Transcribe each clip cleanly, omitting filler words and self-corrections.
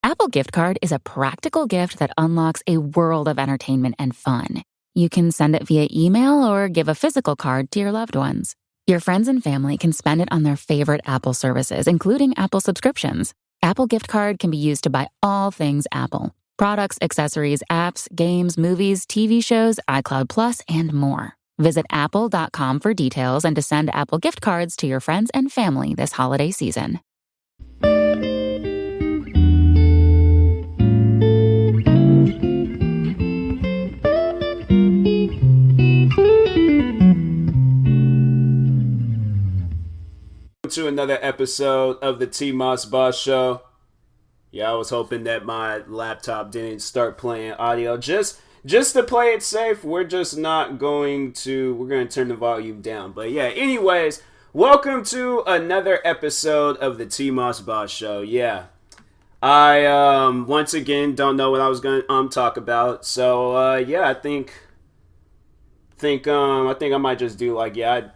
Apple Gift Card is a practical gift that unlocks a world of entertainment and fun. You can send it via email or give a physical card to your loved ones. Your friends and family can spend it on their favorite Apple services, including Apple subscriptions. Apple Gift Card can be used to buy all things Apple: products, accessories, apps, games, movies, TV shows, iCloud Plus, and more. Visit apple.com for details and to send Apple Gift Cards to your friends and family this holiday season. To another episode of the TMossBoss show. Yeah, I was hoping that my laptop didn't start playing audio. Just to play it safe, we're going to turn the volume down. But yeah, anyways, welcome to another episode of the TMossBoss show. Yeah. I once again don't know what I was going to talk about. So yeah, I think I might just do we're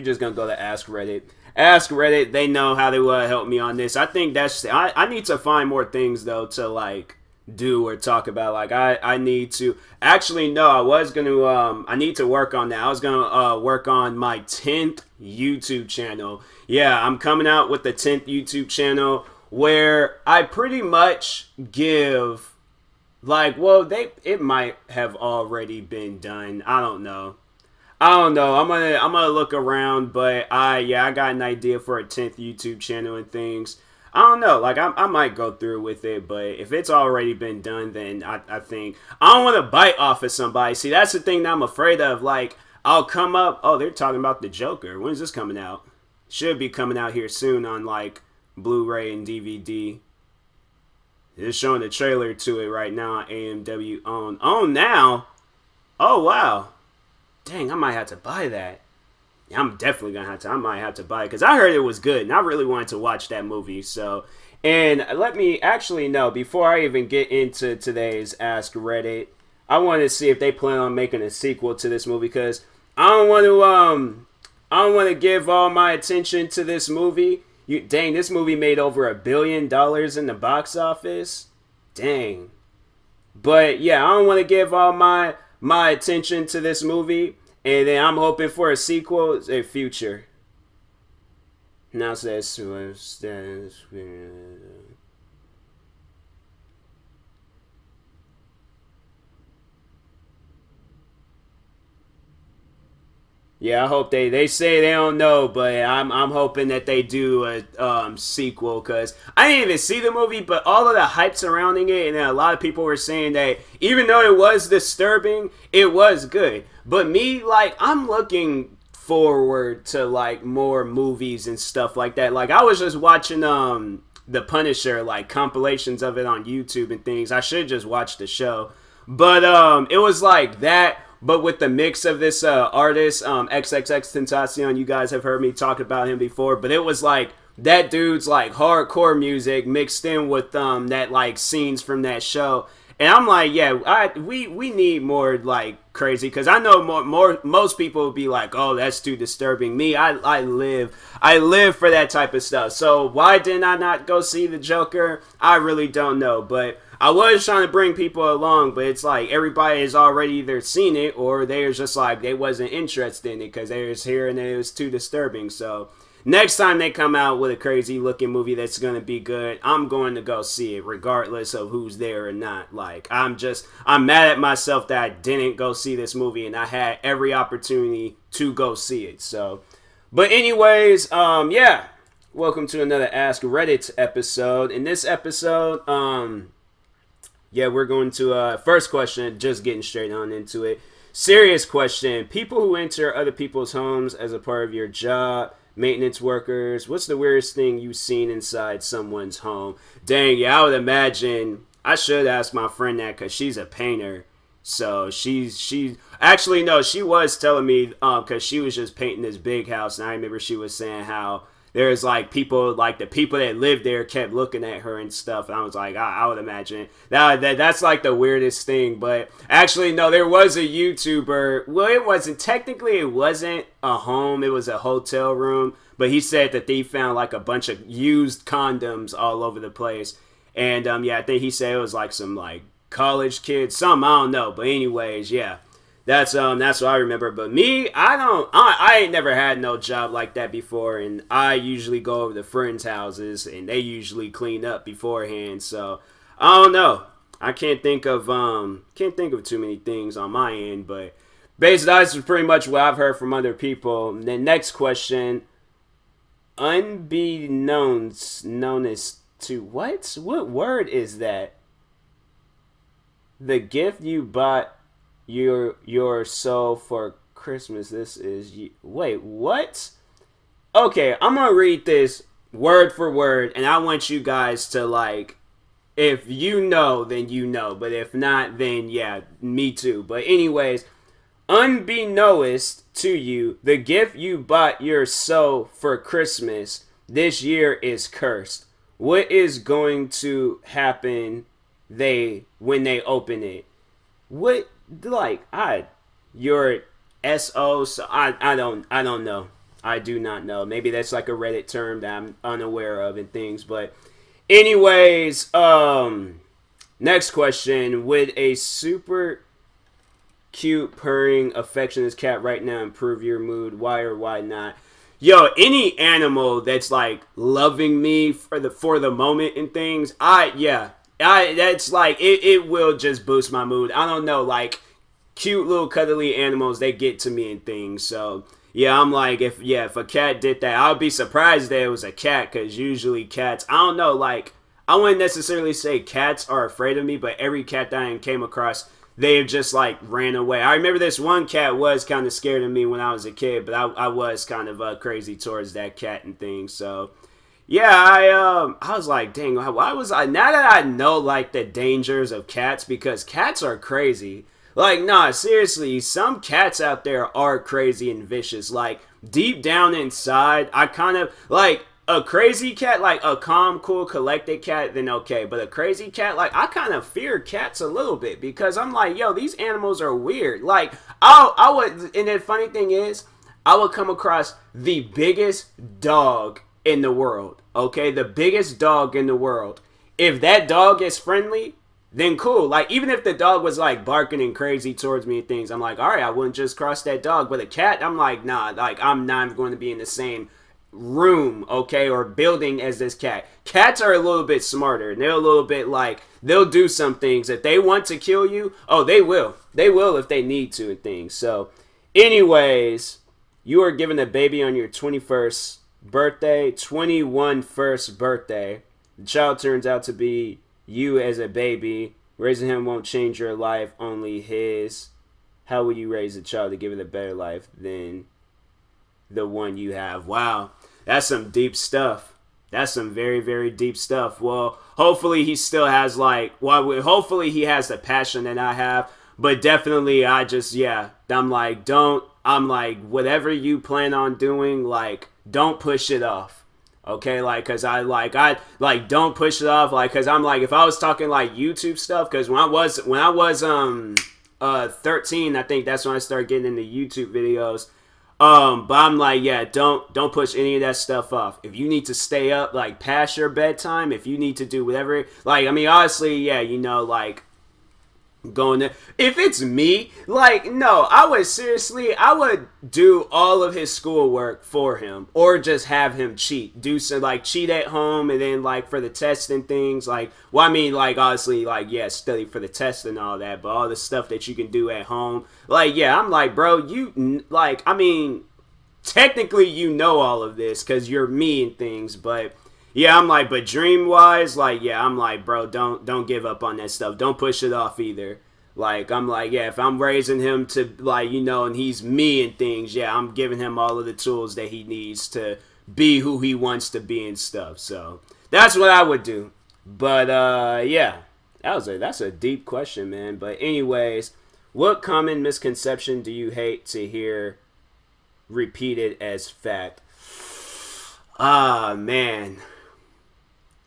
just going to go to Ask Reddit. Ask Reddit, they know how to help me on this. I think I need to find more things though to do or talk about. I need to actually no, I need to work on that. I was gonna work on my 10th YouTube channel. Yeah, I'm coming out with the 10th YouTube channel where I pretty much give it might have already been done. I don't know. I'm gonna look around, but I got an idea for a 10th YouTube channel and things. I don't know, I might go through with it, but if it's already been done, then I think I don't want to bite off of somebody. See, that's the thing that I'm afraid of. I'll come up. Oh, they're talking about the Joker. When is this coming out? Should be coming out here soon on Blu-ray and DVD. They're showing the trailer to it right now on AMW OWN now. Oh wow. Dang, I might have to buy that. Yeah, I'm definitely gonna have to. I might have to buy it because I heard it was good and I really wanted to watch that movie. So, and let me actually know before I even get into today's Ask Reddit, I want to see if they plan on making a sequel to this movie because I don't want to give all my attention to this movie. Dang, this movie made over $1 billion in the box office. Dang. But yeah, I don't want to give all my attention to this movie, and then I'm hoping for a sequel, a future. Now says yeah, I hope they say they don't know, but I'm hoping that they do a sequel because I didn't even see the movie, but all of the hype surrounding it, and a lot of people were saying that even though it was disturbing, it was good. But me, I'm looking forward to more movies and stuff like that. I was just watching The Punisher, compilations of it on YouTube and things. I should just watch the show, but it was like that. But with the mix of this artist, XXXTentacion, you guys have heard me talk about him before. But it was that dude's hardcore music mixed in with that scenes from that show. And I'm we need more crazy because I know most people would be oh, that's too disturbing. Me, I live for that type of stuff. So why didn't I not go see the Joker? I really don't know, but I was trying to bring people along, but it's everybody has already either seen it or they're just they wasn't interested in it because they was hearing that it was too disturbing. So next time they come out with a crazy looking movie that's going to be good, I'm going to go see it regardless of who's there or not. I'm mad at myself that I didn't go see this movie and I had every opportunity to go see it. So, but anyways, yeah, welcome to another Ask Reddit episode. In this episode, yeah, we're going to, first question, just getting straight on into it. Serious question. People who enter other people's homes as a part of your job, maintenance workers, what's the weirdest thing you've seen inside someone's home? Dang, yeah, I would imagine, I should ask my friend that because she's a painter. So she was telling me, because she was just painting this big house, and I remember she was saying how there's people, the people that lived there kept looking at her and stuff. And I was I would imagine that's the weirdest thing. But actually, no, there was a YouTuber. Well, it wasn't a home. It was a hotel room. But he said that they found a bunch of used condoms all over the place. And yeah, I think he said it was like some like college kids, something I don't know. But anyways, yeah. That's what I remember. But me, I ain't never had no job like that before, and I usually go over to friends' houses and they usually clean up beforehand. So I don't know. I can't think of too many things on my end, but basically that's pretty much what I've heard from other people. The next question, unbeknownst known as to what word is that? The gift you bought your soul for Christmas. This is you. Wait, what? Okay, I'm gonna read this word for word, and I want you guys to like. If you know, then you know. But if not, then yeah, me too. But anyways, unbeknownst to you, the gift you bought your soul for Christmas this year is cursed. What is going to happen? When they open it. What like your SO, so I don't know. I do not know. Maybe that's like a Reddit term that I'm unaware of and things, but anyways, next question, would a super cute purring affectionate cat right now improve your mood? Why or why not? Yo, any animal that's like loving me for the moment and things, that's like it will just boost my mood. I don't know, like cute little cuddly animals, they get to me and things. So yeah, I'm like, if a cat did that, I'd be surprised that it was a cat, because usually cats, I don't know, like I wouldn't necessarily say cats are afraid of me, but every cat that I came across, they've just like ran away. I remember this one cat was kind of scared of me when I was a kid, but I was kind of crazy towards that cat and things. So yeah, I was like, dang, why was I, now that I know like the dangers of cats, because cats are crazy. Like, nah, seriously, some cats out there are crazy and vicious. Like, deep down inside, I kind of, like, a crazy cat, like a calm, cool, collected cat, then okay. But a crazy cat, like, I kind of fear cats a little bit, because I'm like, yo, these animals are weird. Like, I would, and the funny thing is, I would come across the biggest dog in the world, okay? The biggest dog in the world. If that dog is friendly, then cool. Like, even if the dog was like barking and crazy towards me and things, I'm like, all right, I wouldn't just cross that dog. But a cat, I'm like, nah, like I'm not going to be in the same room, okay, or building as this cat. Cats are a little bit smarter, and they're a little bit like, they'll do some things. If they want to kill you, oh, they will. They will if they need to and things. So, anyways, you are given a baby on your 21st birthday, 21 first birthday. The child turns out to be you as a baby. Raising him won't change your life, only his. How will you raise a child to give it a better life than the one you have? Wow, that's some deep stuff. That's some very, very deep stuff. Well, hopefully he still has hopefully he has the passion that I have. But definitely, I'm like, whatever you plan on doing, like, don't push it off. Okay, like, cause I don't push it off, like, cause I'm like, if I was talking like YouTube stuff, cause when I was 13, I think that's when I started getting into YouTube videos. But I'm like, yeah, don't push any of that stuff off. If you need to stay up like past your bedtime, if you need to do whatever, like, I mean, honestly, yeah, like, going there. If it's me, like, no, I would do all of his schoolwork for him, or just have him cheat, cheat at home, and then like for the test and things, like, well, I mean, like, honestly, like, yeah, study for the test and all that, but all the stuff that you can do at home, like, yeah, I'm like, bro, you, like, I mean, technically you know all of this because you're me and things, but yeah, I'm like, but dream wise, like, yeah, I'm like, bro, don't give up on that stuff. Don't push it off either. Like, I'm like, yeah, if I'm raising him to, like, and he's me and things, yeah, I'm giving him all of the tools that he needs to be who he wants to be and stuff. So that's what I would do. But yeah, that's a deep question, man. But anyways, what common misconception do you hate to hear repeated as fact? Ah, man.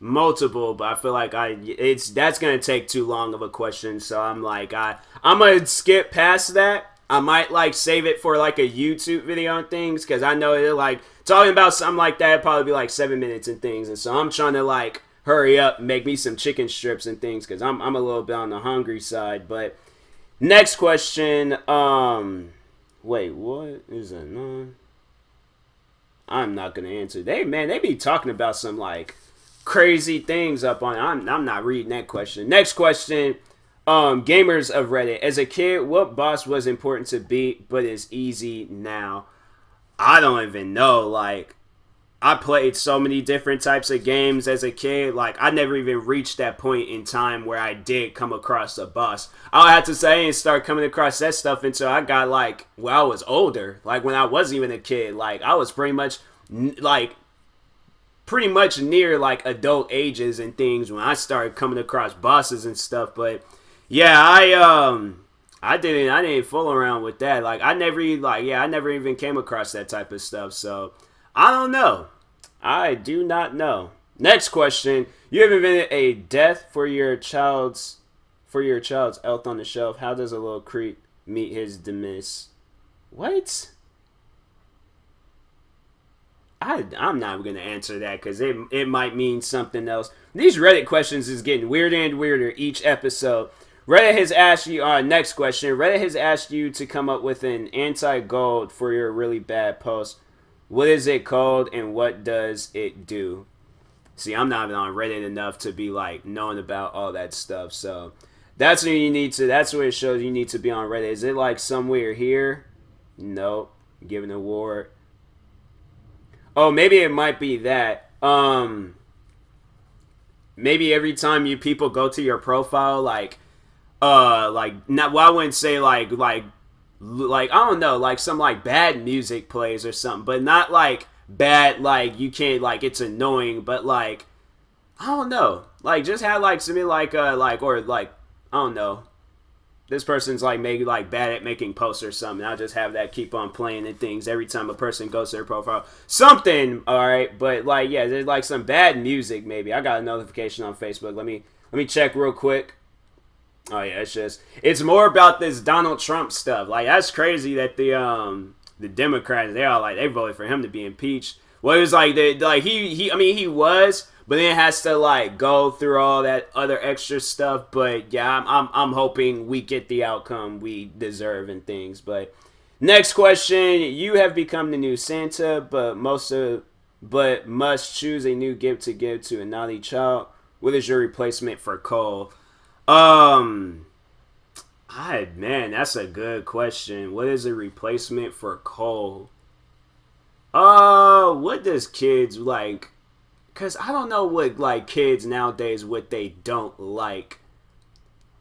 Multiple, but I feel like that's gonna take too long of a question, so I'm like, I'm gonna skip past that. I might like save it for like a YouTube video and things, because I know it, like, talking about something like that, it'd probably be like 7 minutes and things, and so I'm trying to like hurry up and make me some chicken strips and things because I'm a little bit on the hungry side. But next question. Wait, what is it? No, I'm not gonna answer. They be talking about some like crazy things up on. I'm not reading that question. Next question. Gamers of Reddit. As a kid, what boss was important to beat but is easy now? I don't even know. Like, I played so many different types of games as a kid. Like, I never even reached that point in time where I did come across a boss. I had to say I didn't start coming across that stuff until I got, like, I was older. Like, when I wasn't even a kid. Like, I was pretty much near, like, adult ages and things when I started coming across bosses and stuff. But, yeah, I didn't fool around with that. Like, I never even came across that type of stuff. So, I don't know. I do not know. Next question. You have invented a death for your child's elf on the shelf. How does a little creep meet his demise? What? I'm not going to answer that because it might mean something else. These Reddit questions is getting weirder and weirder each episode. Reddit has asked you, next question. Reddit has asked you to come up with an anti-gold for your really bad post. What is it called and what does it do? See, I'm not even on Reddit enough to be like knowing about all that stuff. So that's what it shows you need to be on Reddit. Is it like somewhere here? Nope. Give an award. Oh, maybe it might be that. Maybe every time you people go to your profile, like not, well, I wouldn't say like I don't know, like some like bad music plays or something, but not like bad, like you can't, like it's annoying, but like I don't know, like just have like something like or like I don't know, this person's like maybe like bad at making posts or something. I'll just have that keep on playing and things every time a person goes to their profile. Something, all right, but like yeah, there's like some bad music maybe. I got a notification on Facebook. Let me check real quick. Oh yeah, it's more about this Donald Trump stuff. Like that's crazy that the Democrats they voted for him to be impeached. Well, it was like he was, but then it has to like go through all that other extra stuff. But yeah, I'm hoping we get the outcome we deserve and things. But next question: you have become the new Santa, but must choose a new gift to give to a naughty child. What is your replacement for Cole? Man, that's a good question. What is a replacement for Cole? What does kids like? Cause I don't know what like kids nowadays what they don't like.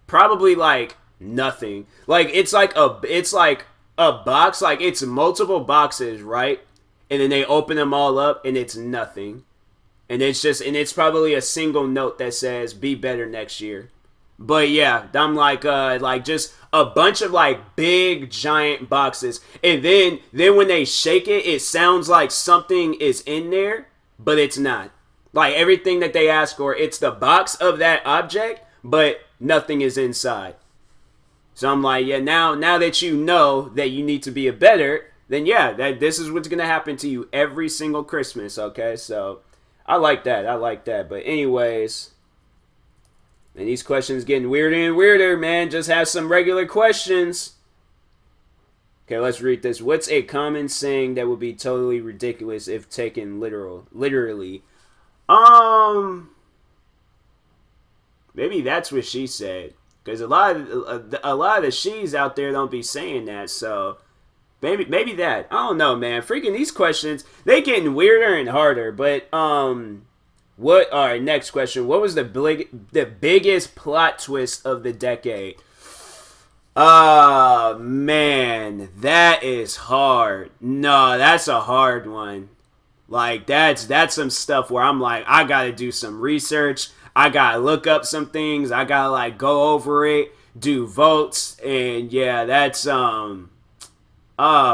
Probably like nothing. Like it's like a box. Like it's multiple boxes, right? And then they open them all up, and it's nothing. And it's probably a single note that says "Be better next year." But yeah, I'm like just a bunch of like big giant boxes, and then when they shake it, it sounds like something is in there, but it's not. Like everything that they ask for, it's the box of that object, but nothing is inside. So I'm like, yeah, now that you know that you need to be a better, then yeah, that this is what's gonna happen to you every single Christmas. Okay, so I like that. But anyways. And these questions getting weirder and weirder, man. Just have some regular questions. Okay, let's read this. What's a common saying that would be totally ridiculous if taken literally? Maybe that's what she said. Because a lot of the she's out there don't be saying that. So maybe that. I don't know, man. Freaking these questions, they getting weirder and harder. But all right, next question. What was the biggest plot twist of the decade? Man, that is hard. No, that's a hard one. Like that's some stuff where I'm like, I gotta do some research. I gotta look up some things. I gotta like go over it, do votes, and yeah, that's oh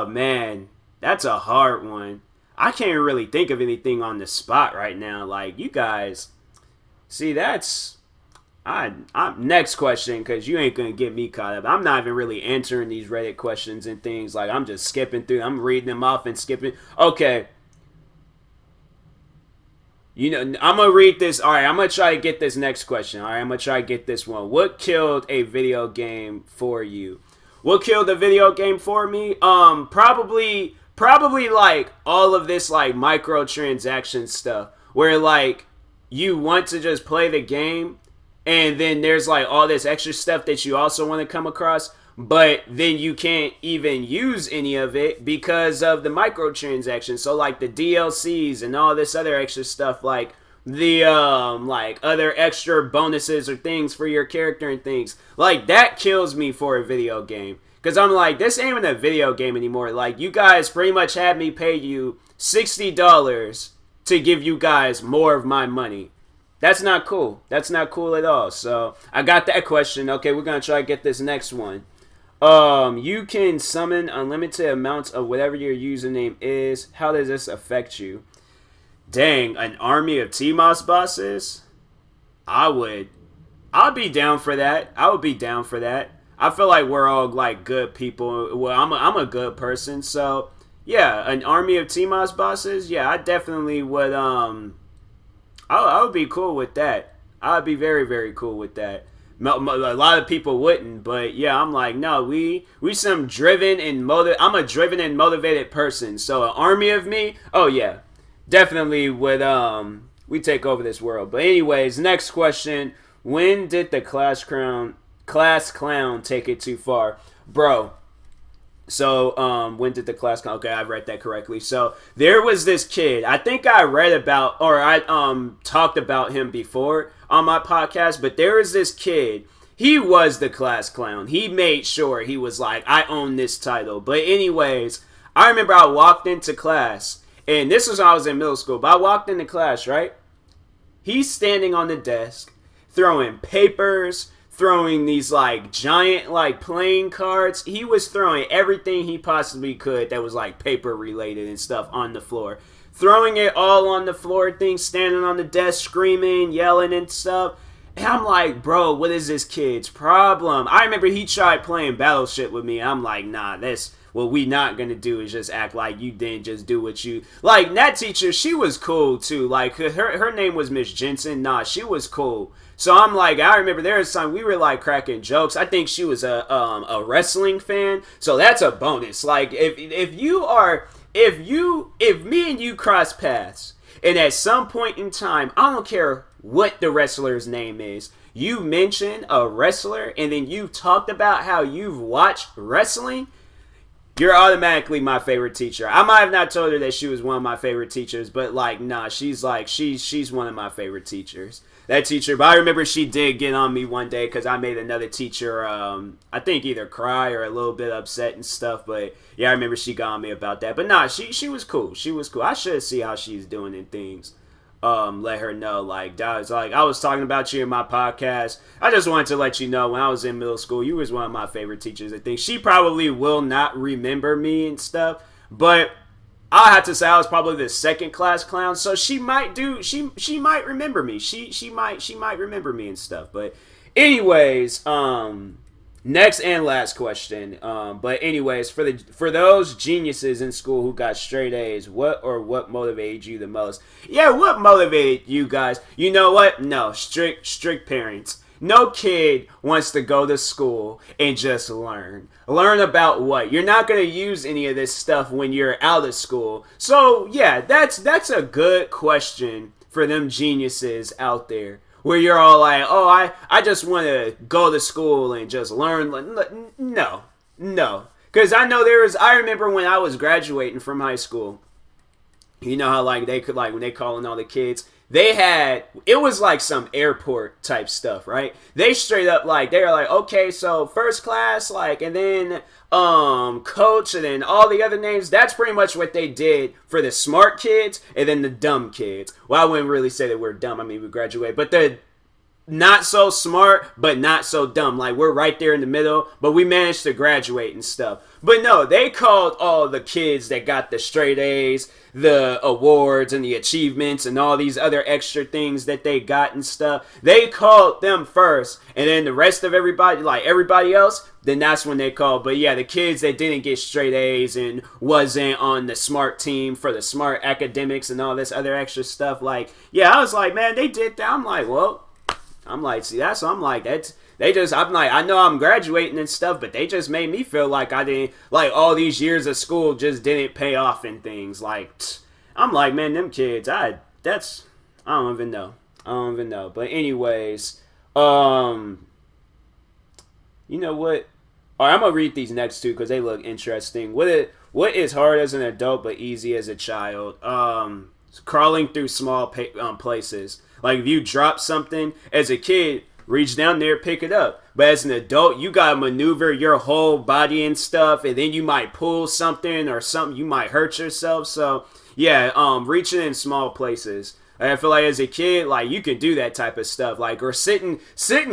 man, that's a hard one. I can't really think of anything on the spot right now. Like, you guys, see, that's... next question, because you ain't going to get me caught up. I'm not even really answering these Reddit questions and things. Like, I'm just skipping through. I'm reading them off and skipping. Okay. You know, I'm gonna read this. All right, I'm gonna try to get this next question. All right, I'm gonna try to get this one. What killed a video game for you? What killed a video game for me? Probably like all of this like microtransaction stuff, where like you want to just play the game, and then there's like all this extra stuff that you also want to come across, but then you can't even use any of it because of the microtransactions. So like the DLCs and all this other extra stuff, like the like other extra bonuses or things for your character and things like that kills me for a video game, because I'm like, this ain't even a video game anymore. Like, you guys pretty much had me pay you $60 to give you guys more of my money. That's not cool. That's not cool at all. So I got that question. Okay, we're gonna try to get this next one. You can summon unlimited amounts of whatever your username is. How does this affect you? Dang, an army of TMossBosses? I'd be down for that. I would be down for that. I feel like we're all like good people. Well, I'm a good person, so yeah, an army of TMossBosses. Yeah, I definitely would. I would be cool with that. I would be very, very cool with that. A lot of people wouldn't, but yeah, I'm like, no, we some driven and I'm a driven and motivated person. So an army of me, oh yeah, definitely would we take over this world. But anyways, next question: when did the class clown take it too far, bro? So, when did the class clown? Okay, I read that correctly. So there was this kid. I think I read about, or I talked about him before on my podcast. But there was this kid. He was the class clown. He made sure he was like, I own this title. But anyways, I remember I walked into class, and this was when I was in middle school. But I walked into class, right? He's standing on the desk, throwing papers, throwing these like giant like playing cards. He was throwing everything he possibly could that was like paper related and stuff on the floor. Throwing it all on the floor, things standing on the desk, screaming, yelling and stuff. And I'm like, bro, what is this kid's problem? I remember he tried playing Battleship with me. I'm like, nah, that's what we not gonna do is just act like you didn't just do what you like. That teacher, she was cool too. Like her name was Miss Jensen. Nah, she was cool. So I'm like, I remember there was time we were like cracking jokes. I think she was a wrestling fan, so that's a bonus. Like if me and you cross paths, and at some point in time, I don't care what the wrestler's name is, you mention a wrestler, and then you talked about how you've watched wrestling, you're automatically my favorite teacher. I might have not told her that she was one of my favorite teachers, but like, nah, she's one of my favorite teachers. That teacher, but I remember she did get on me one day because I made another teacher, I think either cry or a little bit upset and stuff. But yeah, I remember she got on me about that. But nah, she was cool. She was cool. I should see how she's doing and things. Let her know, like, I was talking about you in my podcast. I just wanted to let you know when I was in middle school, you was one of my favorite teachers. I think she probably will not remember me and stuff, but I have to say I was probably the second class clown, so she might remember me. She might remember me and stuff. But anyways, next and last question. But anyways, for those geniuses in school who got straight A's, what motivated you the most? Yeah, what motivated you guys? You know what? No, strict parents. No kid wants to go to school and just learn. Learn about what? You're not going to use any of this stuff when you're out of school. So, yeah, that's a good question for them geniuses out there. Where you're all like, oh, I just want to go to school and just learn. No. Because I remember when I was graduating from high school, you know how like they could like when they calling all the kids, it was like some airport type stuff, right? They straight up like, they were like, okay, so first class, like, and then coach, and then all the other names. That's pretty much what they did for the smart kids and then the dumb kids. Well, I wouldn't really say that we're dumb. I mean, we graduate, but not so smart, but not so dumb. Like, we're right there in the middle, but we managed to graduate and stuff. But no, they called all the kids that got the straight A's, the awards and the achievements and all these other extra things that they got and stuff. They called them first, and then the rest of everybody, like everybody else, then that's when they called. But yeah, the kids that didn't get straight A's and wasn't on the smart team for the smart academics and all this other extra stuff, like, yeah, I was like, man, they did that. I'm like, well, I'm like, see, that's what I'm like, that's, they just, I'm like, I know I'm graduating and stuff, but they just made me feel like I didn't, like, all these years of school just didn't pay off and things. Like, I'm like, man, them kids, I don't even know. I don't even know. But anyways, you know what? All right, I'm going to read these next two because they look interesting. What is hard as an adult but easy as a child? Crawling through small places. Like, if you drop something as a kid, reach down there, pick it up. But as an adult, you gotta maneuver your whole body and stuff, and then you might pull something or something. You might hurt yourself. So yeah, reaching in small places. I feel like as a kid, like, you can do that type of stuff. Like, or sitting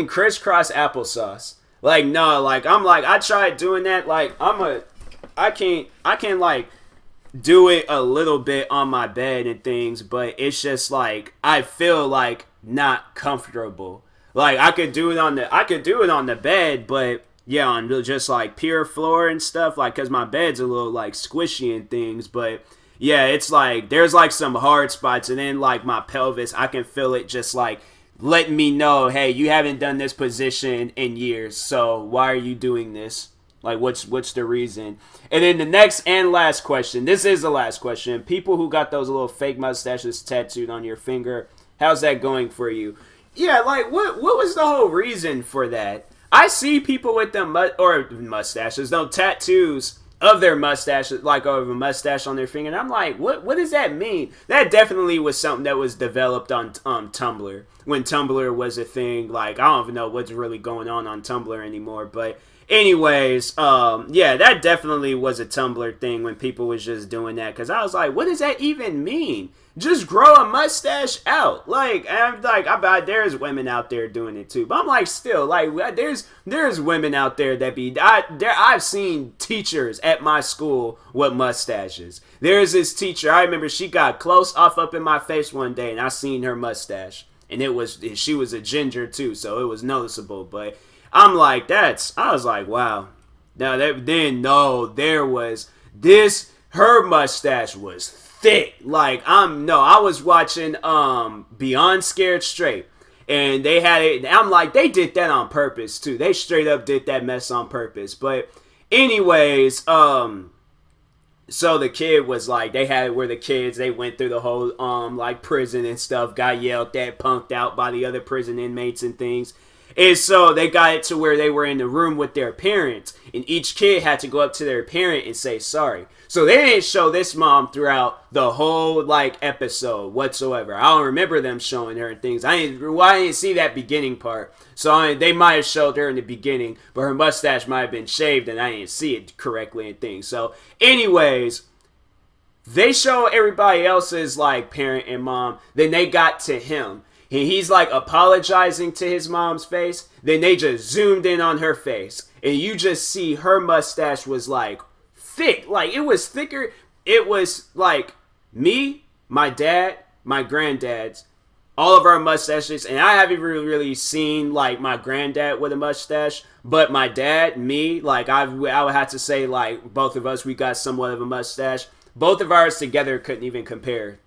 crisscross applesauce. Like, no, like, I tried doing that. Like, I can like do it a little bit on my bed and things, but it's just like I feel like not comfortable. Like, I could do it on the bed, but yeah, on just like pure floor and stuff, like, cause my bed's a little like squishy and things. But yeah, it's like there's like some hard spots, and then like my pelvis, I can feel it just like letting me know, hey, you haven't done this position in years, so why are you doing this? Like, what's the reason? And then the next and last question. This is the last question. People who got those little fake mustaches tattooed on your finger, how's that going for you? Yeah, like, what was the whole reason for that? I see people with them mustaches, no, tattoos of their mustaches, like of a mustache on their finger, and I'm like, what does that mean? That definitely was something that was developed on Tumblr, when Tumblr was a thing. Like, I don't even know what's really going on Tumblr anymore, but anyways, yeah, that definitely was a Tumblr thing when people was just doing that, because I was like, what does that even mean? Just grow a mustache out. Like, I'm like, I bet there's women out there doing it too. But I'm like, still, like, there's women out there that I've seen teachers at my school with mustaches. There's this teacher, I remember she got close off up in my face one day, and I seen her mustache. And she was a ginger too, so it was noticeable. But I'm like, I was like, wow. Now, there was this, her mustache was thick. Like, I was watching Beyond Scared Straight, and they had it, and I'm like, they did that on purpose too. They straight up did that mess on purpose. But anyways, so the kid was like, they had it where the kids, they went through the whole like prison and stuff, got yelled at, punked out by the other prison inmates and things. And so they got it to where they were in the room with their parents, and each kid had to go up to their parent and say sorry. So they didn't show this mom throughout the whole like episode whatsoever. I don't remember them showing her and things. I didn't see that beginning part. So they might have showed her in the beginning, but her mustache might have been shaved and I didn't see it correctly and things. So anyways, they show everybody else's like parent and mom. Then they got to him. And he's like apologizing to his mom's face. Then they just zoomed in on her face. And you just see her mustache was like thick. Like, it was thicker. It was like me, my dad, my granddad's, all of our mustaches. And I haven't really seen like my granddad with a mustache. But my dad, me, like I would have to say like both of us, we got somewhat of a mustache. Both of ours together couldn't even compare.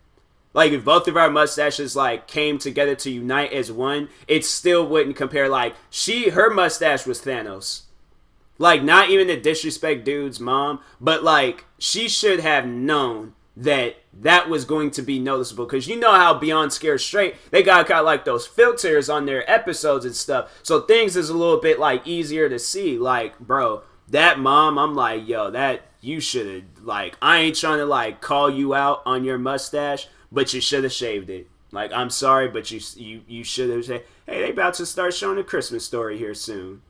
Like, if both of our mustaches, like, came together to unite as one, it still wouldn't compare. Like, her mustache was Thanos. Like, not even to disrespect dude's mom, but, like, she should have known that was going to be noticeable. Because you know how Beyond Scared Straight, they got like, those filters on their episodes and stuff. So things is a little bit, like, easier to see. Like, bro, that mom, I'm like, yo, that, you should have, like, I ain't trying to, like, call you out on your mustache, but you should have shaved it. Like, I'm sorry, but you should have said, hey, they about to start showing a Christmas Story here soon.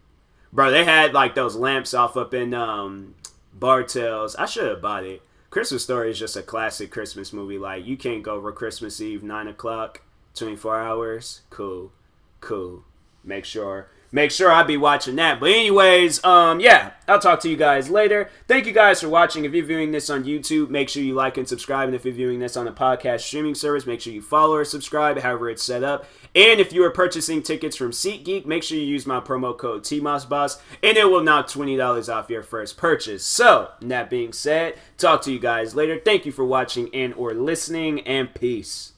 Bro, they had, like, those lamps off up in Bartell's. I should have bought it. Christmas Story is just a classic Christmas movie. Like, you can't go over Christmas Eve, 9 o'clock, 24 hours. Cool. make sure I be watching that. But anyways, yeah, I'll talk to you guys later. Thank you guys for watching. If you're viewing this on YouTube, make sure you like and subscribe. And if you're viewing this on a podcast streaming service, make sure you follow or subscribe, however it's set up. And if you are purchasing tickets from SeatGeek, make sure you use my promo code TMossBoss, and it will knock $20 off your first purchase. So, that being said, talk to you guys later. Thank you for watching and or listening, and peace.